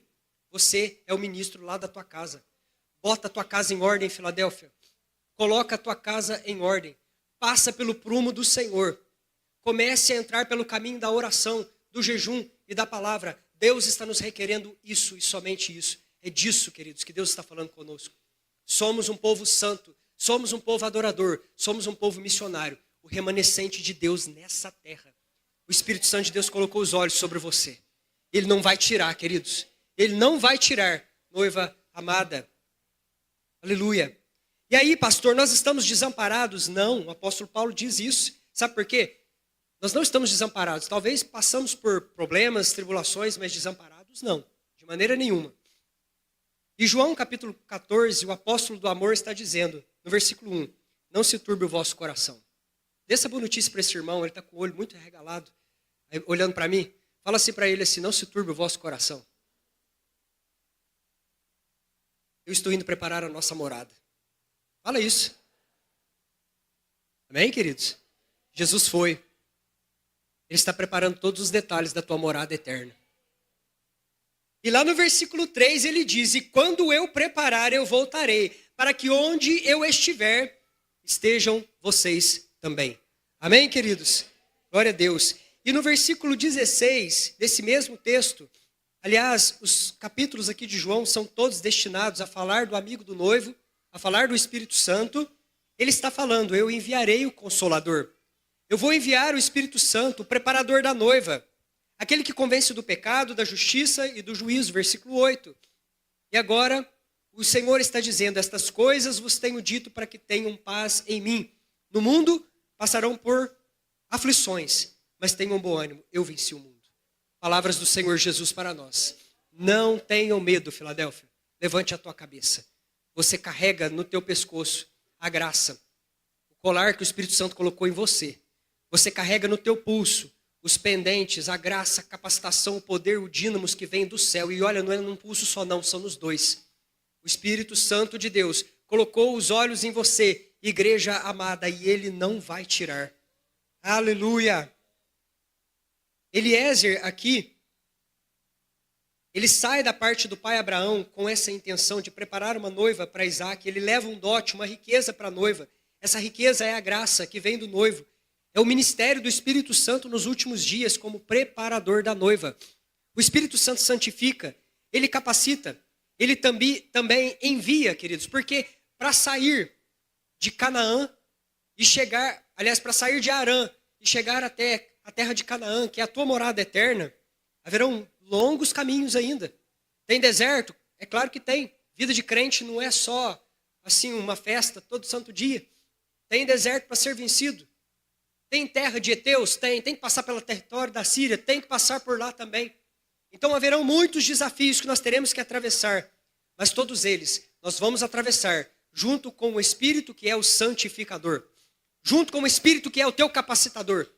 Você é o ministro lá da tua casa. Bota a tua casa em ordem, Filadélfia. Coloca a tua casa em ordem. Passa pelo prumo do Senhor. Comece a entrar pelo caminho da oração, do jejum e da palavra. Deus está nos requerendo isso e somente isso. É disso, queridos, que Deus está falando conosco. Somos um povo santo, somos um povo adorador, somos um povo missionário. O remanescente de Deus nessa terra. O Espírito Santo de Deus colocou os olhos sobre você. Ele não vai tirar, queridos. Ele não vai tirar, noiva amada. Aleluia. E aí, pastor, nós estamos desamparados? Não, o apóstolo Paulo diz isso. Sabe por quê? Nós não estamos desamparados. Talvez passamos por problemas, tribulações, mas desamparados não, de maneira nenhuma. E João capítulo 14, o apóstolo do amor está dizendo, no versículo 1, não se turbe o vosso coração. Dê essa boa notícia para esse irmão, ele está com o olho muito regalado, olhando para mim. Fala assim para ele assim, não se turbe o vosso coração. Eu estou indo preparar a nossa morada. Fala isso. Amém, queridos? Jesus foi. Ele está preparando todos os detalhes da tua morada eterna. E lá no versículo 3 ele diz, e quando eu preparar eu voltarei, para que onde eu estiver, estejam vocês também. Amém, queridos? Glória a Deus. E no versículo 16 desse mesmo texto, aliás, os capítulos aqui de João são todos destinados a falar do amigo do noivo, a falar do Espírito Santo. Ele está falando, eu enviarei o Consolador. Eu vou enviar o Espírito Santo, o preparador da noiva. Aquele que convence do pecado, da justiça e do juízo, versículo 8. E agora, o Senhor está dizendo, estas coisas vos tenho dito para que tenham paz em mim. No mundo passarão por aflições, mas tenham bom ânimo, eu venci o mundo. Palavras do Senhor Jesus para nós. Não tenham medo, Filadélfia. Levante a tua cabeça. Você carrega no teu pescoço a graça, o colar que o Espírito Santo colocou em você. Você carrega no teu pulso os pendentes, a graça, a capacitação, o poder, o dínamos que vem do céu. E olha, não é num pulso só não, são nos dois. O Espírito Santo de Deus colocou os olhos em você, igreja amada, e Ele não vai tirar. Aleluia! Eliezer aqui, ele sai da parte do pai Abraão com essa intenção de preparar uma noiva para Isaac. Ele leva um dote, uma riqueza para a noiva. Essa riqueza é a graça que vem do noivo. É o ministério do Espírito Santo nos últimos dias como preparador da noiva. O Espírito Santo santifica, ele capacita, ele também envia, queridos, porque para sair de Canaã e chegar, aliás, para sair de Harã e chegar até a terra de Canaã, que é a tua morada eterna, haverão longos caminhos ainda. Tem deserto? É claro que tem. Vida de crente não é só assim uma festa todo santo dia. Tem deserto para ser vencido. Tem terra de heteus? Tem que passar pelo território da Síria, tem que passar por lá também. Então haverão muitos desafios que nós teremos que atravessar, mas todos eles nós vamos atravessar junto com o Espírito que é o santificador, junto com o Espírito que é o teu capacitador,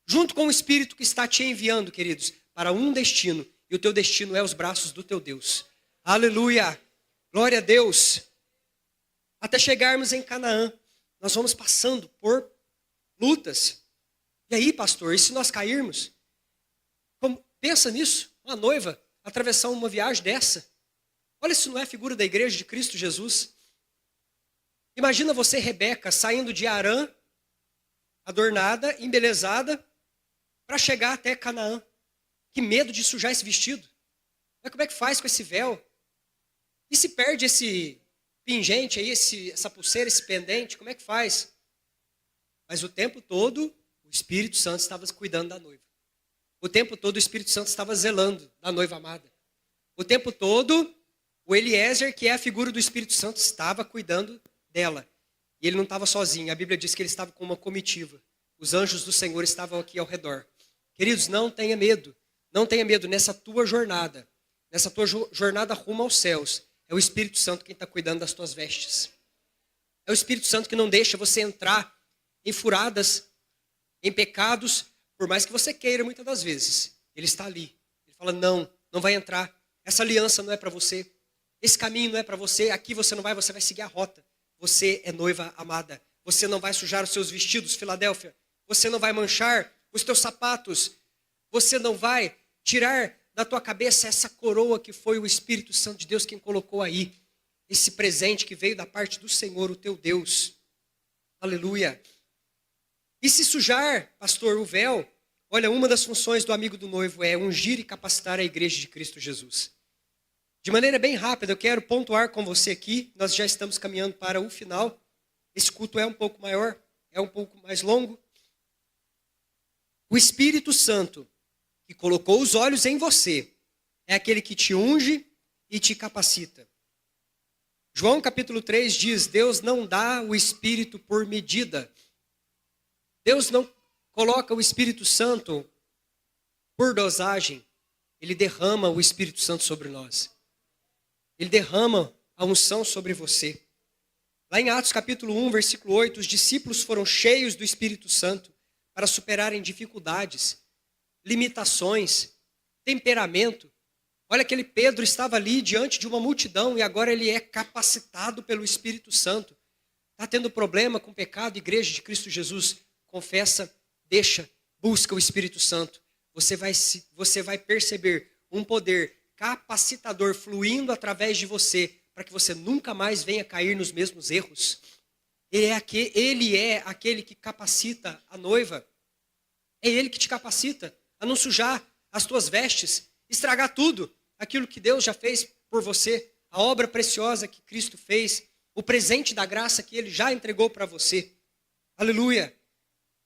junto com o Espírito que está te enviando, queridos, para um destino, e o teu destino é os braços do teu Deus. Aleluia! Glória a Deus! Até chegarmos em Canaã, nós vamos passando por lutas. E aí, pastor, e se nós cairmos? Pensa nisso, uma noiva atravessar uma viagem dessa. Olha, se não é a figura da igreja de Cristo Jesus. Imagina você, Rebeca, saindo de Harã, adornada, embelezada, para chegar até Canaã. Que medo de sujar esse vestido. Mas como é que faz com esse véu? E se perde esse pingente aí, essa pulseira, esse pendente, como é que faz? Mas o tempo todo, o Espírito Santo estava cuidando da noiva. O tempo todo, o Espírito Santo estava zelando da noiva amada. O tempo todo, o Eliezer, que é a figura do Espírito Santo, estava cuidando dela. E ele não estava sozinho. A Bíblia diz que ele estava com uma comitiva. Os anjos do Senhor estavam aqui ao redor. Queridos, não tenha medo. Não tenha medo nessa tua jornada. Nessa tua jornada rumo aos céus. É o Espírito Santo quem está cuidando das tuas vestes. É o Espírito Santo que não deixa você entrar em furadas, em pecados, por mais que você queira muitas das vezes. Ele está ali. Ele fala, não vai entrar. Essa aliança não é para você. Esse caminho não é para você. Aqui você não vai, você vai seguir a rota. Você é noiva amada. Você não vai sujar os seus vestidos, Filadélfia. Você não vai manchar os teus sapatos. Você não vai tirar da tua cabeça essa coroa que foi o Espírito Santo de Deus quem colocou aí. Esse presente que veio da parte do Senhor, o teu Deus. Aleluia. E se sujar, pastor, o véu, olha, uma das funções do amigo do noivo é ungir e capacitar a igreja de Cristo Jesus. De maneira bem rápida, eu quero pontuar com você aqui, nós já estamos caminhando para o final. Esse culto é um pouco maior, é um pouco mais longo. O Espírito Santo, que colocou os olhos em você, é aquele que te unge e te capacita. João capítulo 3 diz, Deus não dá o Espírito por medida. Deus não coloca o Espírito Santo por dosagem. Ele derrama o Espírito Santo sobre nós. Ele derrama a unção sobre você. Lá em Atos capítulo 1, versículo 8, os discípulos foram cheios do Espírito Santo para superarem dificuldades, limitações, temperamento. Olha, aquele Pedro estava ali diante de uma multidão e agora ele é capacitado pelo Espírito Santo. Está tendo problema com o pecado, igreja de Cristo Jesus, confessa, deixa, busca o Espírito Santo. Você vai perceber um poder capacitador fluindo através de você, para que você nunca mais venha cair nos mesmos erros. Ele é aquele que capacita a noiva. É ele que te capacita a não sujar as tuas vestes, estragar tudo aquilo que Deus já fez por você, a obra preciosa que Cristo fez, o presente da graça que Ele já entregou para você. Aleluia!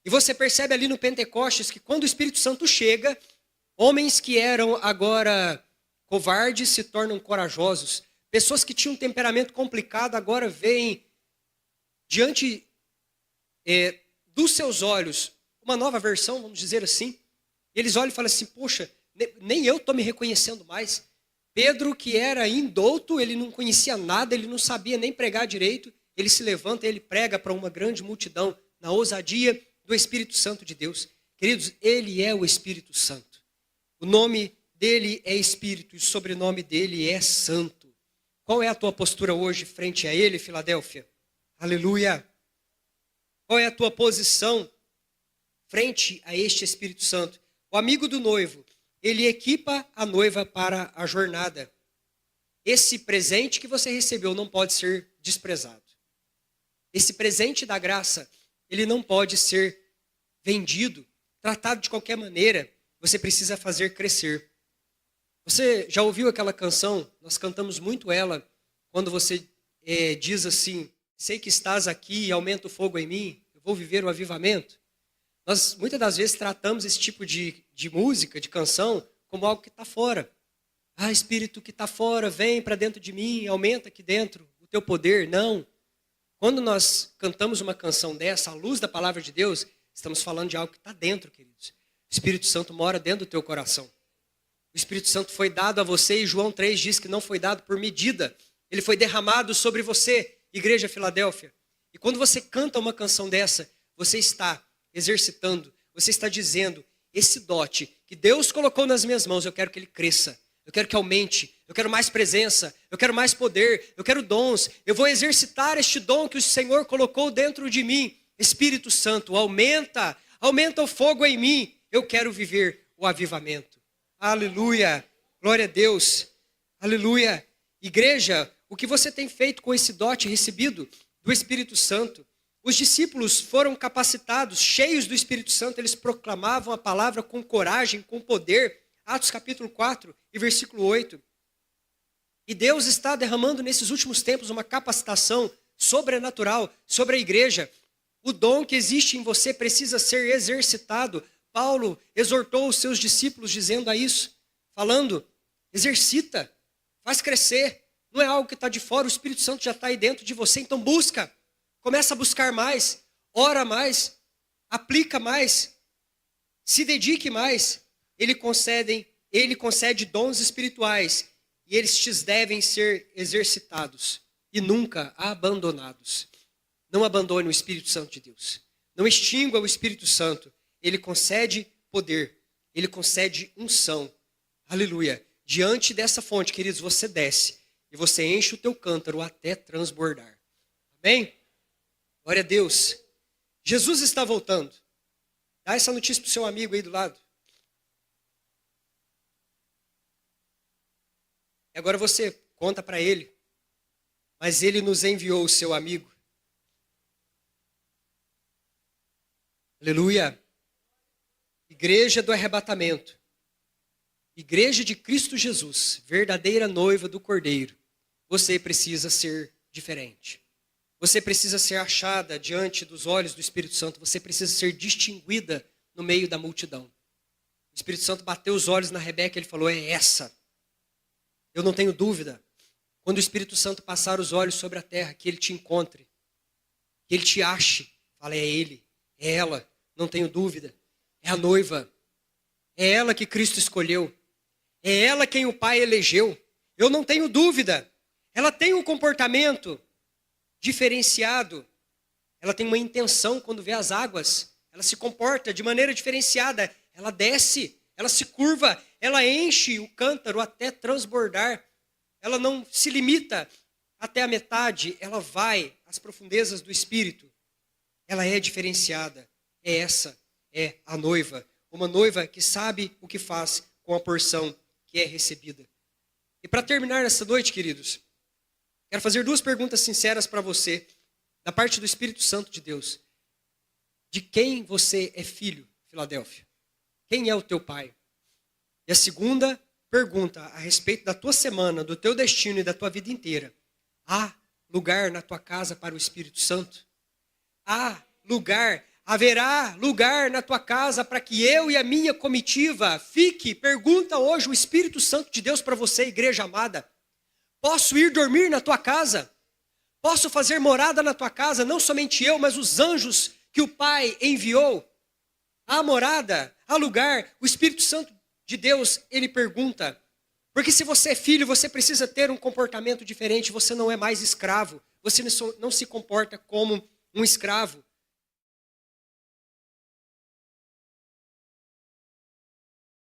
E você percebe ali no Pentecostes que quando o Espírito Santo chega, homens que eram agora covardes se tornam corajosos. Pessoas que tinham um temperamento complicado agora veem diante dos seus olhos uma nova versão, vamos dizer assim. Eles olham e falam assim, poxa, nem eu estou me reconhecendo mais. Pedro, que era indouto, ele não conhecia nada, ele não sabia nem pregar direito. Ele se levanta e ele prega para uma grande multidão na ousadia do Espírito Santo de Deus. Queridos, ele é o Espírito Santo. O nome dele é Espírito e o sobrenome dele é Santo. Qual é a tua postura hoje frente a ele, Filadélfia? Aleluia! Qual é a tua posição frente a este Espírito Santo? O amigo do noivo, ele equipa a noiva para a jornada. Esse presente que você recebeu não pode ser desprezado. Esse presente da graça, ele não pode ser vendido, tratado de qualquer maneira. Você precisa fazer crescer. Você já ouviu aquela canção? Nós cantamos muito ela quando você diz assim: sei que estás aqui e aumenta o fogo em mim, eu vou viver o avivamento. Nós muitas das vezes tratamos esse tipo de música, de canção, como algo que está fora. Ah, Espírito que está fora, vem para dentro de mim, aumenta aqui dentro o teu poder. Não. Quando nós cantamos uma canção dessa, à luz da palavra de Deus, estamos falando de algo que está dentro, queridos. O Espírito Santo mora dentro do teu coração. O Espírito Santo foi dado a você e João 3 diz que não foi dado por medida. Ele foi derramado sobre você, Igreja Filadélfia. E quando você canta uma canção dessa, você está exercitando, você está dizendo, esse dote que Deus colocou nas minhas mãos, eu quero que ele cresça. Eu quero que aumente, eu quero mais presença, eu quero mais poder, eu quero dons. Eu vou exercitar este dom que o Senhor colocou dentro de mim. Espírito Santo, aumenta o fogo em mim. Eu quero viver o avivamento. Aleluia, glória a Deus, aleluia. Igreja, o que você tem feito com esse dote recebido do Espírito Santo? Os discípulos foram capacitados, cheios do Espírito Santo, eles proclamavam a palavra com coragem, com poder. Atos capítulo 4 e versículo 8. E Deus está derramando nesses últimos tempos uma capacitação sobrenatural sobre a igreja. O dom que existe em você precisa ser exercitado. Paulo exortou os seus discípulos dizendo a isso, falando, exercita, faz crescer. Não é algo que está de fora, o Espírito Santo já está aí dentro de você, então busca. Começa a buscar mais, ora mais, aplica mais, se dedique mais. Ele concede dons espirituais e eles devem ser exercitados e nunca abandonados. Não abandone o Espírito Santo de Deus. Não extingua o Espírito Santo. Ele concede poder, ele concede unção. Aleluia. Diante dessa fonte, queridos, você desce e você enche o teu cântaro até transbordar. Amém? Glória a Deus. Jesus está voltando. Dá essa notícia para o seu amigo aí do lado. Agora você conta para ele, mas ele nos enviou o seu amigo. Aleluia. Igreja do arrebatamento. Igreja de Cristo Jesus, verdadeira noiva do Cordeiro. Você precisa ser diferente. Você precisa ser achada diante dos olhos do Espírito Santo. Você precisa ser distinguida no meio da multidão. O Espírito Santo bateu os olhos na Rebeca e ele falou, é essa. Eu não tenho dúvida, quando o Espírito Santo passar os olhos sobre a terra, que ele te encontre, que ele te ache. Fala, é ele, é ela, não tenho dúvida. É a noiva, é ela que Cristo escolheu, é ela quem o Pai elegeu. Eu não tenho dúvida, ela tem um comportamento diferenciado, ela tem uma intenção quando vê as águas, ela se comporta de maneira diferenciada, ela desce, ela se curva, ela enche o cântaro até transbordar. Ela não se limita até a metade, ela vai às profundezas do Espírito. Ela é diferenciada. Essa é a noiva. Uma noiva que sabe o que faz com a porção que é recebida. E para terminar nessa noite, queridos, quero fazer duas perguntas sinceras para você, da parte do Espírito Santo de Deus. De quem você é filho, Filadélfia? Quem é o teu pai? E a segunda pergunta a respeito da tua semana, do teu destino e da tua vida inteira. Há lugar na tua casa para o Espírito Santo? Haverá lugar na tua casa para que eu e a minha comitiva fique? Pergunta hoje o Espírito Santo de Deus para você, igreja amada. Posso ir dormir na tua casa? Posso fazer morada na tua casa? Não somente eu, mas os anjos que o Pai enviou. Há morada, há lugar. O Espírito Santo de Deus, ele pergunta. Porque se você é filho, você precisa ter um comportamento diferente. Você não é mais escravo. Você não se comporta como um escravo.